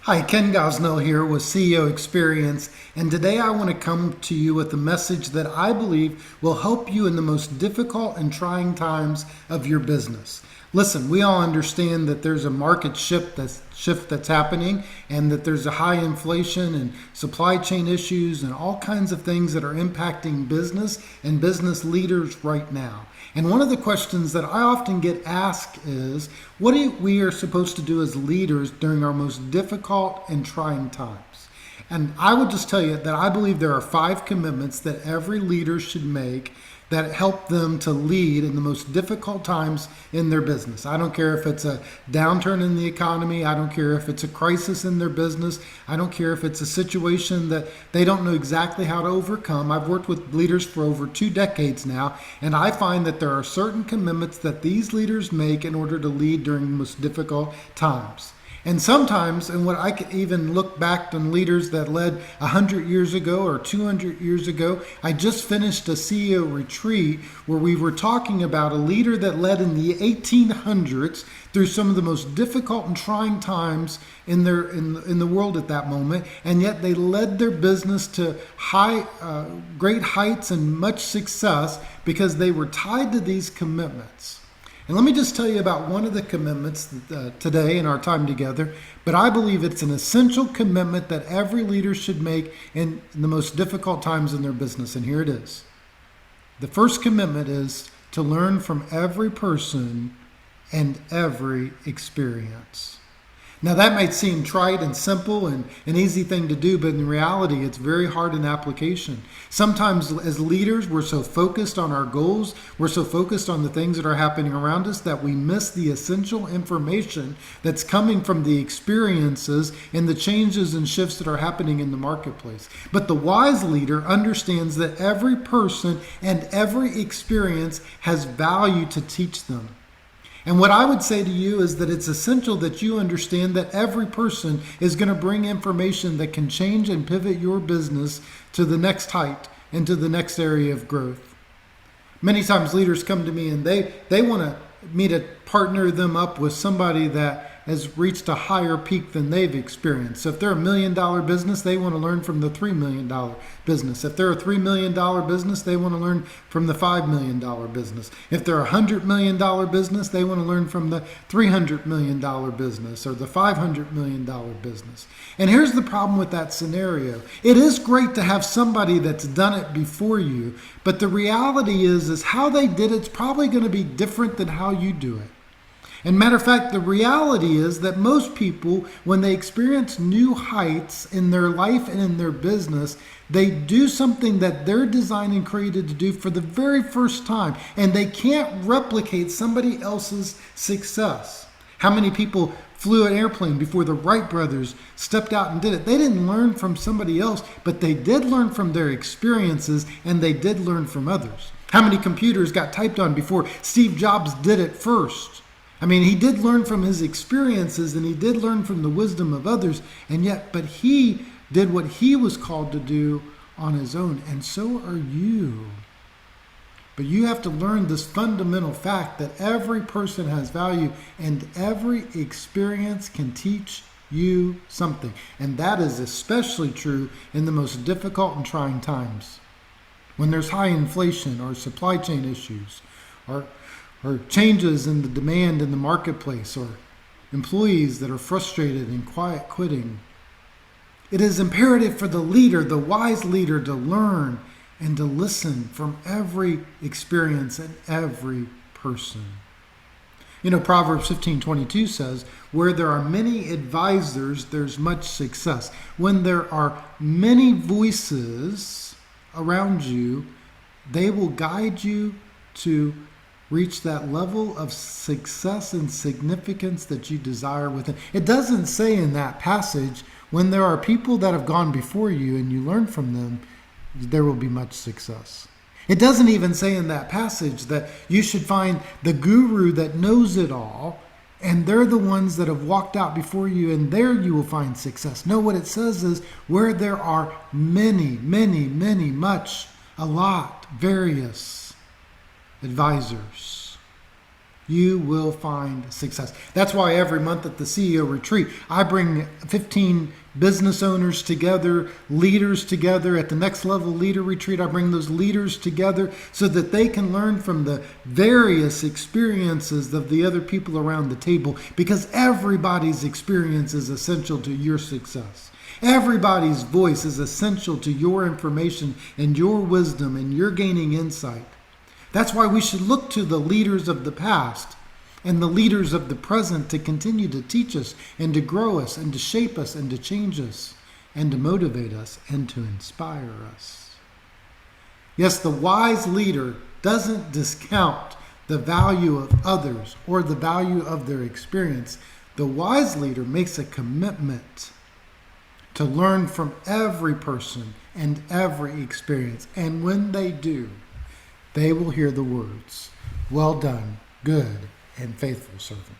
Hi, Ken Gosnell here with CEO Experience, and today I want to come to you with a message that I believe will help you in the most difficult and trying times of your business. Listen, we all understand that there's a market shift that's happening, and that there's a high inflation and supply chain issues and all kinds of things that are impacting business and business leaders right now. And one of the questions that I often get asked is, what we are supposed to do as leaders during our most difficult and trying times? And I would just tell you that I believe there are 5 commitments that every leader should make that help them to lead in the most difficult times in their business. I don't care if it's a downturn in the economy. I don't care if it's a crisis in their business. I don't care if it's a situation that they don't know exactly how to overcome. I've worked with leaders for over 2 decades now, and I find that there are certain commitments that these leaders make in order to lead during the most difficult times. And sometimes, and what I could even look back on leaders that led 100 years ago or 200 years ago. I just finished a CEO retreat where we were talking about a leader that led in the 1800s through some of the most difficult and trying times in the world at that moment, and yet they led their business to great heights and much success because they were tied to these commitments. And let me just tell you about one of the commitments today in our time together, but I believe it's an essential commitment that every leader should make in the most difficult times in their business, and here it is. The first commitment is to learn from every person and every experience. Now that might seem trite and simple and an easy thing to do, but in reality, it's very hard in application. Sometimes as leaders, we're so focused on our goals, we're so focused on the things that are happening around us that we miss the essential information that's coming from the experiences and the changes and shifts that are happening in the marketplace. But the wise leader understands that every person and every experience has value to teach them. And what I would say to you is that it's essential that you understand that every person is going to bring information that can change and pivot your business to the next height and to the next area of growth. Many times leaders come to me and they want me to partner them up with somebody that has reached a higher peak than they've experienced. So if they're $1 million business, they want to learn from the $3 million business. If they're a $3 million business, they want to learn from the $5 million business. If they're a $100 million business, they want to learn from the $300 million business or the $500 million business. And here's the problem with that scenario. It is great to have somebody that's done it before you, but the reality is how they did it's probably going to be different than how you do it. And matter of fact, the reality is that most people, when they experience new heights in their life and in their business, they do something that they're designed and created to do for the very first time, and they can't replicate somebody else's success. How many people flew an airplane before the Wright brothers stepped out and did it? They didn't learn from somebody else, but they did learn from their experiences, and they did learn from others. How many computers got typed on before Steve Jobs did it first? I mean, he did learn from his experiences and he did learn from the wisdom of others, but he did what he was called to do on his own, and so are you. But you have to learn this fundamental fact that every person has value and every experience can teach you something. And that is especially true in the most difficult and trying times. When there's high inflation or supply chain issues or changes in the demand in the marketplace, or employees that are frustrated and quiet quitting. It is imperative for the leader, the wise leader, to learn and to listen from every experience and every person. You know, Proverbs 15:22 says, where there are many advisors, there's much success. When there are many voices around you, they will guide you to reach that level of success and significance that you desire within. It doesn't say in that passage, when there are people that have gone before you and you learn from them, there will be much success. It doesn't even say in that passage that you should find the guru that knows it all, and they're the ones that have walked out before you, and there you will find success. No, what it says is where there are many, much, a lot, various advisors. you will find success. That's why every month at the CEO retreat, I bring 15 business owners together, leaders together. At the next level leader retreat, I bring those leaders together so that they can learn from the various experiences of the other people around the table, because everybody's experience is essential to your success. Everybody's voice is essential to your information and your wisdom and your gaining insight. That's why we should look to the leaders of the past and the leaders of the present to continue to teach us and to grow us and to shape us and to change us and to motivate us and to inspire us. Yes, the wise leader doesn't discount the value of others or the value of their experience. The wise leader makes a commitment to learn from every person and every experience. And when they do, they will hear the words, "Well done, good and faithful servant."